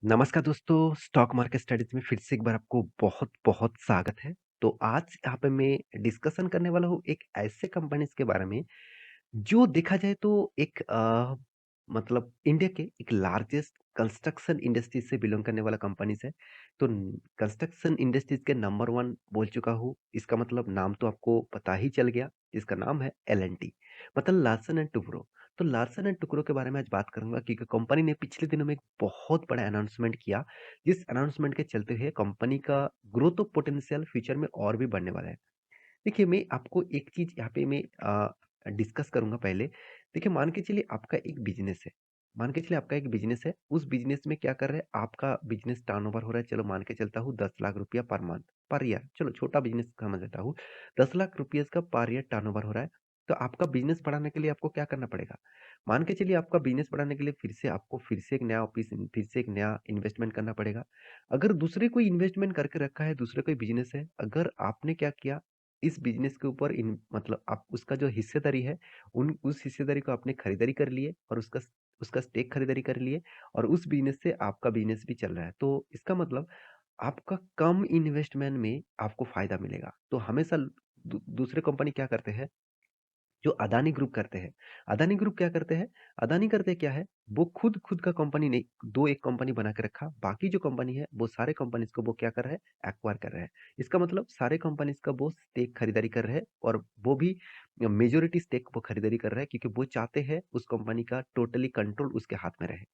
नमस्कार दोस्तों, stock market studies में फिर से एक बार आपको बहुत-बहुत स्वागत है। तो आज यहाँ पे मैं डिस्कशन करने वाला हूँ एक ऐसे कंपनीज़ के बारे में, जो देखा जाए तो एक मतलब इंडिया के एक लार्जेस्ट कंस्ट्रक्शन इंडस्ट्रीज से बिलोंग करने वाला कंपनीज है। तो कंस्ट्रक्शन इंडस्ट्रीज के नंबर वन बोल चुका हूँ, इसका मतलब नाम तो आपको पता ही चल गया। इसका नाम है L&T, मतलब लार्सन एंड टुब्रो। तो लार्सन एंड टुब्रो के बारे में आज बात करूंगा क्योंकि कंपनी ने पिछले दिनों में एक बहुत बड़ा अनाउंसमेंट किया, जिस अनाउंसमेंट के चलते हुए कंपनी का ग्रोथ ऑफ पोटेंशियल फ्यूचर में और भी बढ़ने वाला है। देखिए, मैं आपको एक चीज़ यहाँ पे मैं डिस्कस करूँगा पहले। देखिए, मान के चलिए आपका एक बिज़नेस है। मान के चलिए आपका एक बिज़नेस है, उस बिज़नेस में क्या कर रहे हैं, आपका बिज़नेस टर्नओवर हो रहा है, चलो मान के चलता हूँ 10 लाख रुपया पर मंथ, पर ईयर, चलो छोटा बिज़नेस समझ लेता हूँ। 10 लाख रुपये का पर ईयर टर्नओवर हो रहा है, तो आपका बिज़नेस बढ़ाने के लिए आपको क्या करना पड़ेगा? मान के चलिए आपका बिज़नेस बढ़ाने के लिए फिर से एक नया ऑफ़िस, फिर से एक नया इन्वेस्टमेंट करना पड़ेगा। अगर दूसरे कोई इन्वेस्टमेंट करके रखा है, दूसरे कोई बिज़नेस है, अगर आपने क्या किया, इस बिज़नेस के ऊपर इन मतलब आप उसका जो हिस्सेदारी है, उन उस हिस्सेदारी को आपने खरीदारी कर लिए और उसका स्टेक खरीदारी कर लिए और उस बिज़नेस से आपका बिज़नेस भी चल रहा है। तो इसका मतलब आपका कम इन्वेस्टमेंट में आपको फ़ायदा मिलेगा। तो हमेशा दूसरे कंपनी क्या करते हैं, जो अदानी ग्रुप करते हैं। अदानी ग्रुप क्या करते हैं? अदानी करते क्या है, वो खुद खुद का कंपनी नहीं, 2-1 कंपनी बना के रखा, बाकी जो कंपनी है, वो सारे कंपनीज़ को वो क्या कर रहा है? एक्वायर कर रहा है। इसका मतलब सारे कंपनीज़ का वो स्टेक खरीदारी कर रहे हैं और वो भी मेजॉरिटी स्टेक वो खरीदारी कर रहा है क्योंकि वो चाहते हैं उस कंपनी का टोटली कंट्रोल उसके हाथ में रहे।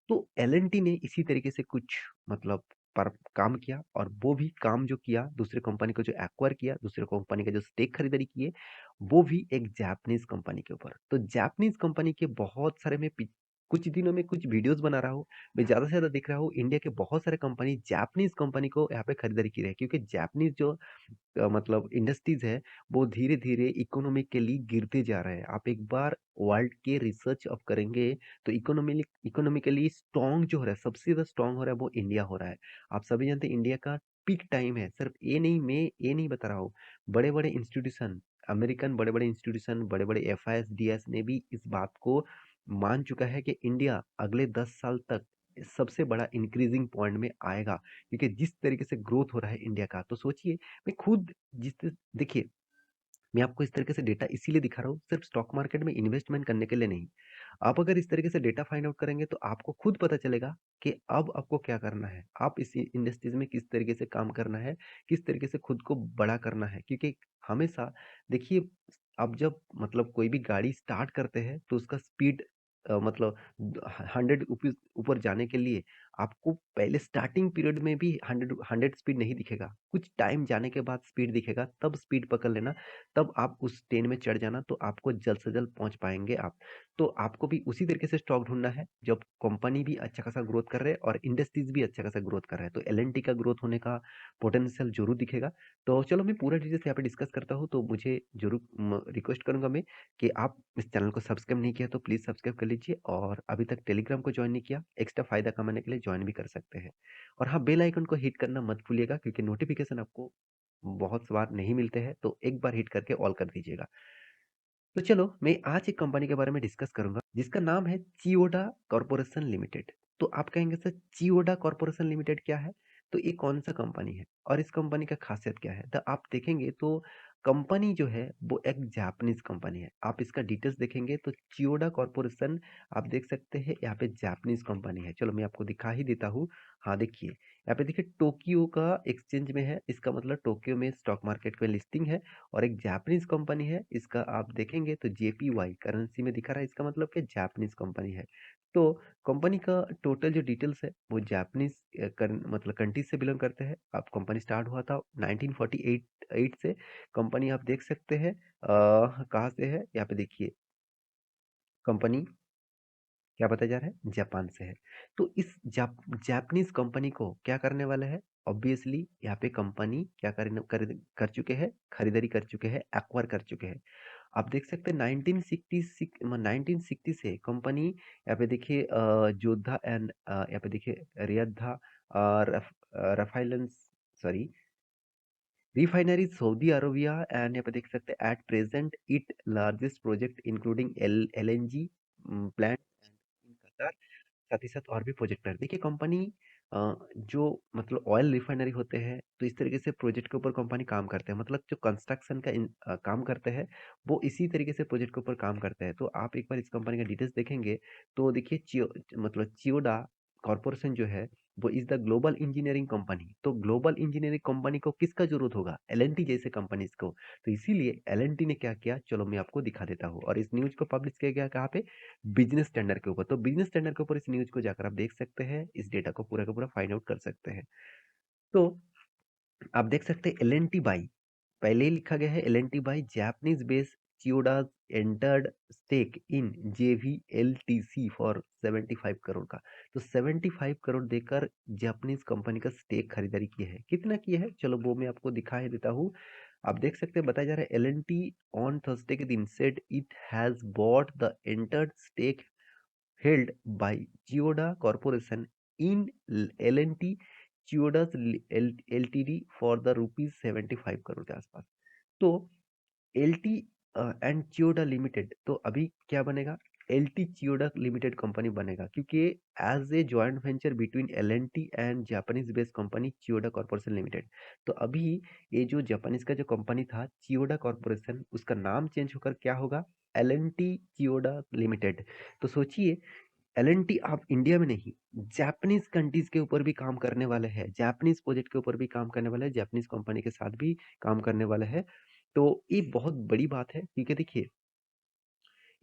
तो एल&टी ने इसी तरीके से कुछ मतलब पर काम किया और वो भी काम जो किया, दूसरे कंपनी को जो एक्वायर किया, दूसरे कंपनी का जो स्टेक खरीदारी किए, वो भी एक जापानीज कंपनी के ऊपर। तो जापानीज कंपनी के बहुत सारे कुछ दिनों में कुछ वीडियोस बना रहा हूँ। मैं ज्यादा से ज्यादा देख रहा हूँ, इंडिया के बहुत सारे कंपनी जापानीज कंपनी को यहाँ पे खरीदारी की रहे हैं क्योंकि जापानीज जो मतलब इंडस्ट्रीज है, वो धीरे धीरे इकोनॉमिकली गिरते जा रहे हैं। आप एक बार वर्ल्ड के रिसर्च अब करेंगे तो इकोनॉमिकली स्ट्रॉन्ग जो हो रहा है, सबसे ज्यादा स्ट्रॉन्ग हो रहा है, वो इंडिया हो रहा है। आप सभी जानते हैं इंडिया का पीक टाइम है। सिर्फ ये नहीं, मैं ये नहीं बता रहा हूँ, बड़े बड़े इंस्टीट्यूशन, अमेरिकन बड़े बड़े इंस्टीट्यूशन, बड़े बड़े FIS DS ने भी इस बात को मान चुका है कि इंडिया अगले 10 साल तक सबसे बड़ा इंक्रीजिंग पॉइंट में आएगा क्योंकि जिस तरीके से ग्रोथ हो रहा है इंडिया का। तो सोचिए, मैं खुद देखिए, मैं आपको इस तरीके से डेटा इसीलिए दिखा रहा हूँ, सिर्फ स्टॉक मार्केट में इन्वेस्टमेंट करने के लिए नहीं। आप अगर इस तरीके से डेटा फाइंड आउट करेंगे तो आपको खुद पता चलेगा कि अब आपको क्या करना है, आप इस इंडस्ट्रीज में किस तरीके से काम करना है, किस तरीके से खुद को बड़ा करना है। क्योंकि हमेशा देखिए, आप जब मतलब कोई भी गाड़ी स्टार्ट करते हैं तो उसका स्पीड मतलब 100 ऊपर जाने के लिए आपको पहले स्टार्टिंग पीरियड में भी 100 स्पीड नहीं दिखेगा, कुछ टाइम जाने के बाद स्पीड दिखेगा, तब स्पीड पकड़ लेना, तब आप उस ट्रेन में चढ़ जाना, तो आपको जल्द से जल्द पहुंच पाएंगे आप। तो आपको भी उसी तरीके से स्टॉक ढूंढना है जब कंपनी भी अच्छा खासा ग्रोथ कर रहे हैं और इंडस्ट्रीज भी अच्छा खासा ग्रोथ कर रहे हैं, तो L&T का ग्रोथ होने का पोटेंशियल जरूर दिखेगा। तो चलो मैं पूरा डिटेल्स यहाँ पे डिस्कस करता हूँ। तो मुझे जरूर रिक्वेस्ट करूंगा मैं कि आप इस चैनल को सब्सक्राइब नहीं किया तो प्लीज सब्सक्राइब कर लीजिए, और अभी तक टेलीग्राम को ज्वाइन नहीं किया, एक्स्ट्रा फायदा कमाने के लिए ज्वाइन भी कर सकते हैं। और हाँ, बेल आइकन को हिट करना मत भूलिएगा क्योंकि नोटिफिकेशन आपको बहुत बार नहीं मिलते हैं, तो एक बार हिट करके ऑल कर दीजिएगा। तो चलो मैं आज एक कंपनी के बारे में डिस्कस करूंगा जिसका नाम है चियोडा कॉर्पोरेशन लिमिटेड। तो आप कहेंगे सर, चियोडा कॉर्पोरेशन लिमिटेड क्या है? तो ये कौन सा कंपनी है और इस कंपनी का खासियत क्या है? तो आप देखेंगे तो कंपनी जो है वो एक जापानीज कंपनी है। आप इसका डिटेल्स देखेंगे तो चियोडा कॉर्पोरेशन, आप देख सकते हैं यहाँ पे जापानीज कंपनी है। चलो मैं आपको दिखा ही देता हूँ। हाँ देखिए, यहाँ पे देखिए टोक्यो का एक्सचेंज में है, इसका मतलब टोक्यो में स्टॉक मार्केट में लिस्टिंग है और एक जापानीज कंपनी है। इसका आप देखेंगे तो JPY करेंसी में दिखा रहा है, इसका मतलब कि जापानीज कंपनी है। तो कंपनी का टोटल जो डिटेल्स है वो जापानीज मतलब कंट्री से बिलोंग करते हैं। आप कंपनी स्टार्ट हुआ था 1948 से। कंपनी आप देख सकते हैं कहाँ से है, यहाँ पे देखिए कंपनी क्या बताया जा रहा है, जापान से है। तो इस जापानीज कंपनी को क्या करने वाला है, ऑब्वियसली यहाँ पे कंपनी क्या कर चुके हैं, खरीदारी कर चुके हैं, एक्वायर कर चुके हैं। आप देख सकते हैं 1960 से कंपनी, यहाँ पे देखिए जोधा एंड यहाँ पे देखिए रियधा रफाइलेंस, sorry, refinery Saudi Arabia, and यहाँ पे देख सकते हैं at present it largest project including LNG plant in Qatar. साथ ही साथ और भी प्रोजेक्ट है। देखिए कंपनी जो मतलब ऑयल रिफाइनरी होते हैं, तो इस तरीके से प्रोजेक्ट के ऊपर कंपनी काम करते हैं। मतलब जो कंस्ट्रक्शन का काम करते हैं, वो इसी तरीके से प्रोजेक्ट के ऊपर काम करते हैं। तो आप एक बार इस कंपनी का डिटेल्स देखेंगे, तो देखिए मतलब चियोडा कॉर्पोरेशन जो है, वो is the global engineering company. तो ग्लोबल इंजीनियरिंग कंपनी को किसका जरूरत होगा? एल जैसे कंपनीज को। तो इसीलिए एल ने क्या किया, चलो मैं आपको दिखा देता हूँ। और इस न्यूज को पब्लिश किया गया कहाँ पे? बिजनेस स्टैंडर्ड के ऊपर। तो बिजनेस स्टैंडर्ड के ऊपर इस न्यूज को जाकर आप देख सकते हैं, इस डेटा को पूरा का पूरा फाइंड आउट कर सकते हैं। तो आप देख सकते हैं एल बाई, पहले ही लिखा गया है L by Japanese base Chiyoda's entered stake in JVLTC for 75 crore का। तो 75 करोड़ देकर जापानीज कंपनी का स्टेक खरीदारी की है। कितना किया है, चलो वो मैं आपको दिखा ही देता हूँ। आप देख सकते हैं, बताया जा रहा है एल ऑन थर्सडे के दिन said it has bought the entire stake held by Chiyoda Corporation in L&T Chiyoda's LTD for the rupees 75 crore के आसपास। तो L T and Chiyoda limited, तो अभी क्या बनेगा? L T Chiyoda limited company बनेगा, क्योंकि as a joint venture between L N T and Japanese based company Chiyoda corporation limited. तो अभी ये जो जापानीज का जो कंपनी था चियोडा कॉर्पोरेशन, उसका नाम चेंज होकर क्या होगा? L N T Chiyoda limited. तो सोचिए, एल एन टी आप इंडिया में नहीं, जापानीज कंट्रीज के ऊपर भी काम करने वाले हैं, जापानीज प्रोजेक्ट के ऊपर भी काम करने वाले हैं, जापानीज कंपनी के साथ भी काम करने वाले हैं। तो ये बहुत बड़ी बात है, क्योंकि देखिए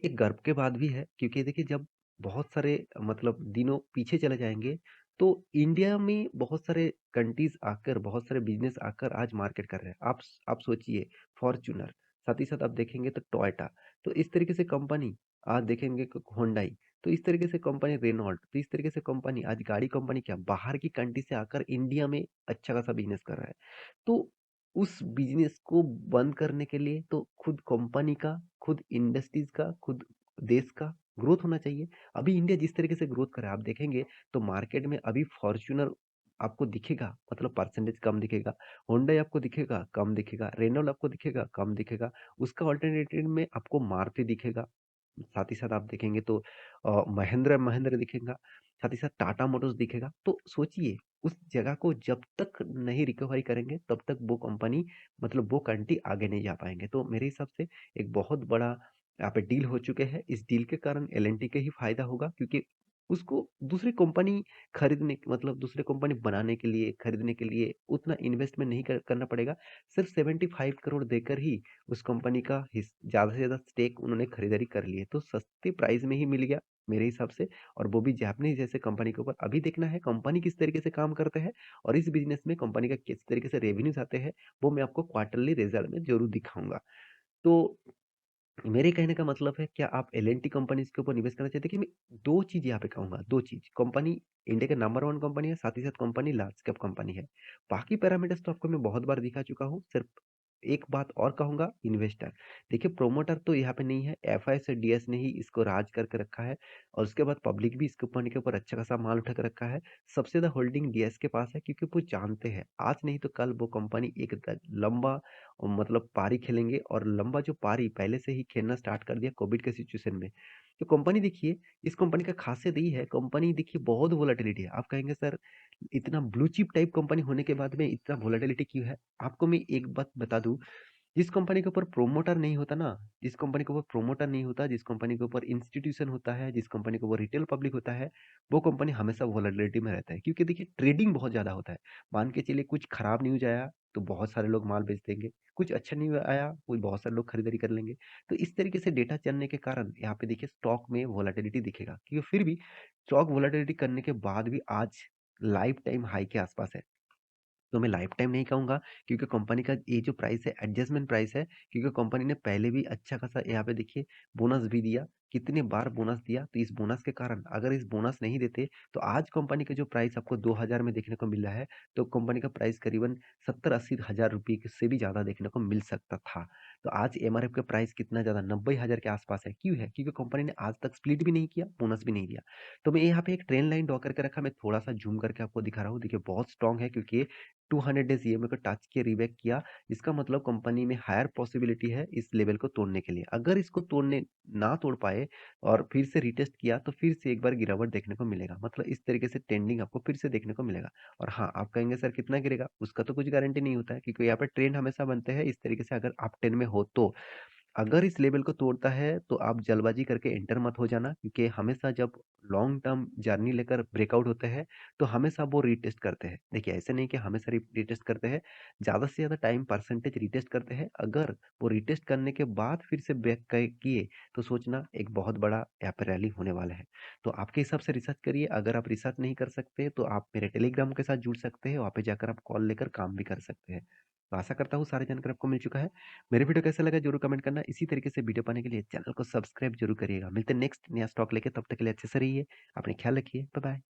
एक गर्व के बात भी है, क्योंकि देखिए जब बहुत सारे मतलब दिनों पीछे चले जाएंगे, तो इंडिया में बहुत सारे कंट्रीज आकर, बहुत सारे बिजनेस आकर आज मार्केट कर रहे हैं। आप सोचिए, फॉर्च्यूनर, साथ ही साथ आप देखेंगे तो टोयोटा, तो इस तरीके से कंपनी आज देखेंगे, होंडाई, तो इस तरीके से कंपनी रेनॉल्ट, तो इस तरीके से कंपनी आज गाड़ी कंपनी क्या बाहर की कंट्री से आकर इंडिया में अच्छा खासा बिजनेस कर रहा है। तो उस बिजनेस को बंद करने के लिए तो खुद कंपनी का, खुद इंडस्ट्रीज का, खुद देश का ग्रोथ होना चाहिए। अभी इंडिया जिस तरीके से ग्रोथ कर रहा है, आप देखेंगे तो मार्केट में अभी फॉर्च्यूनर आपको दिखेगा, मतलब परसेंटेज कम दिखेगा। होंडा आपको दिखेगा कम दिखेगा, रेनॉल्ट आपको दिखेगा कम दिखेगा। उसका ऑल्टरनेटिव में आपको मारुति दिखेगा। साथ ही साथ आप देखेंगे तो महिंद्रा महिंद्रा दिखेगा। साथ ही साथ टाटा मोटर्स दिखेगा। तो सोचिए, उस जगह को जब तक नहीं रिकवरी करेंगे, तब तक वो कंपनी, मतलब वो कंट्री आगे नहीं जा पाएंगे। तो मेरे हिसाब से एक बहुत बड़ा यहाँ पे डील हो चुके हैं। इस डील के कारण एल एन टी का ही फायदा होगा, क्योंकि उसको दूसरी कंपनी खरीदने, मतलब दूसरे कंपनी बनाने के लिए, खरीदने के लिए उतना इन्वेस्टमेंट नहीं करना पड़ेगा। सिर्फ 75 करोड़ देकर ही उस कंपनी का ज्यादा से ज्यादा स्टेक उन्होंने खरीदारी कर लिए, तो सस्ते प्राइस में ही मिल गया मेरे हिसाब से। और वो भी जापानीज जैसे कंपनी के ऊपर। अभी देखना है कंपनी किस तरीके से काम करते हैं, और इस बिजनेस में कंपनी का किस तरीके से रेवेन्यूज आते हैं, वो मैं आपको क्वार्टरली रिजल्ट में जरूर दिखाऊंगा। तो मेरे कहने का मतलब है, क्या आप एल एन टी कंपनीज के ऊपर निवेश करना चाहते हैं? कि मैं दो चीज यहाँ पे कहूंगा, दो चीज। कंपनी इंडिया के नंबर वन कंपनी है, साथ ही साथ कंपनी लार्ज कैप कंपनी है। बाकी पैरामीटर्स तो आपको मैं बहुत बार दिखा चुका हूँ। सिर्फ एक बात और कहूंगा, इन्वेस्टर। देखिए प्रोमोटर तो यहाँ पे नहीं है, एफ आई से डी एस ने ही इसको राज करके रखा है। और उसके बाद पब्लिक भी इस कंपनी के ऊपर अच्छा खासा माल उठा कर रखा है। सबसे ज्यादा होल्डिंग डीएस के पास है, क्योंकि वो जानते हैं आज नहीं तो कल वो कंपनी एक लंबा मतलब पारी खेलेंगे। और लंबा जो पारी पहले से ही खेलना स्टार्ट कर दिया कोविड के सिचुएशन में। तो कंपनी देखिए, इस कंपनी का खासियत यही है, कंपनी देखिए बहुत वोलेटिलिटी है। आप कहेंगे सर, इतना ब्लू चिप टाइप कंपनी होने के बाद में इतना वोलेटिलिटी क्यों है? आपको मैं एक बात बता दूं, जिस कंपनी के ऊपर प्रोमोटर नहीं होता ना, जिस कंपनी के ऊपर प्रोमोटर नहीं होता, जिस कंपनी के ऊपर इंस्टीट्यूशन होता है, जिस कंपनी के ऊपर रिटेल पब्लिक होता है, वो कंपनी हमेशा वोलेटिलिटी में रहता है। क्योंकि देखिए ट्रेडिंग बहुत ज्यादा होता है। मान के चलिए कुछ खराब न्यूज आया, तो बहुत सारे लोग माल बेच देंगे। कुछ अच्छा न्यूज आया, कोई बहुत सारे लोग खरीदारी कर लेंगे। तो इस तरीके से डेटा चलने के कारण यहाँ पे देखिए स्टॉक में वोलेटिलिटी दिखेगा, क्योंकि फिर भी स्टॉक वोलेटिलिटी करने के बाद भी आज लाइफ टाइम हाई के आसपास है। तो मैं लाइफ टाइम नहीं कहूंगा, क्योंकि कंपनी का ये जो प्राइस है एडजस्टमेंट प्राइस है। क्योंकि कंपनी ने पहले भी अच्छा खासा यहाँ पे देखिए बोनस भी दिया। कितने बार बोनस दिया, तो इस बोनस के कारण, अगर इस बोनस नहीं देते, तो आज कंपनी का जो प्राइस आपको 2000 में देखने को मिल रहा है, तो कंपनी का प्राइस करीबन 70-80 हजार रुपये से भी ज्यादा देखने को मिल सकता था। तो आज एमआरएफ का प्राइस कितना ज्यादा 90 हजार के आसपास है। क्यों है? क्योंकि कंपनी ने आज तक स्प्लिट भी नहीं किया, बोनस भी नहीं दिया। तो मैं यहाँ पे एक ट्रेंड लाइन ड्रॉ करके रखा, मैं थोड़ा सा जूम करके आपको दिखा रहा हूँ। देखिए बहुत स्ट्रांग है, क्योंकि 200 डेज़ ईएमआई को टच किया, रीबैक किया, इसका मतलब कंपनी में हायर पॉसिबिलिटी है इस लेवल को तोड़ने के लिए। अगर इसको तोड़ने ना तोड़ पाए और फिर से रीटेस्ट किया तो फिर से एक बार गिरावट देखने को मिलेगा। मतलब इस तरीके से ट्रेंडिंग आपको फिर से देखने को मिलेगा। और हाँ, आप कहेंगे सर कितना गिरेगा? उसका तो कुछ गारंटी नहीं होता है, क्योंकि यहाँ पे ट्रेंड हमेशा बनते हैं इस तरीके से, अगर आप 10 में हो तो। अगर इस लेवल को तोड़ता है तो आप जल्दबाजी करके एंटर मत हो जाना, क्योंकि हमेशा जब लॉन्ग टर्म जर्नी लेकर ब्रेकआउट होते हैं तो हमेशा वो रीटेस्ट करते हैं। देखिए, ऐसे नहीं कि हमेशा रीटेस्ट करते हैं, ज़्यादा से ज़्यादा टाइम परसेंटेज रीटेस्ट करते हैं। अगर वो रीटेस्ट करने के बाद फिर से बैक किए तो सोचना एक बहुत बड़ा यहाँ पे रैली होने वाला है। तो आपके हिसाब से रिसर्च करिए। अगर आप रिसर्च नहीं कर सकते तो आप मेरे टेलीग्राम के साथ जुड़ सकते हैं, वहाँ पे जाकर आप कॉल लेकर काम भी कर सकते हैं। तो आशा करता हूँ सारी जानकारी आपको मिल चुका है। मेरे वीडियो कैसा लगा जरूर कमेंट करना। इसी तरीके से वीडियो पाने के लिए चैनल को सब्सक्राइब जरूर करिएगा। मिलते हैं नेक्स्ट नया स्टॉक लेके, तब तक के लिए अच्छे से रहिए, अपने ख्याल रखिए। Bye bye.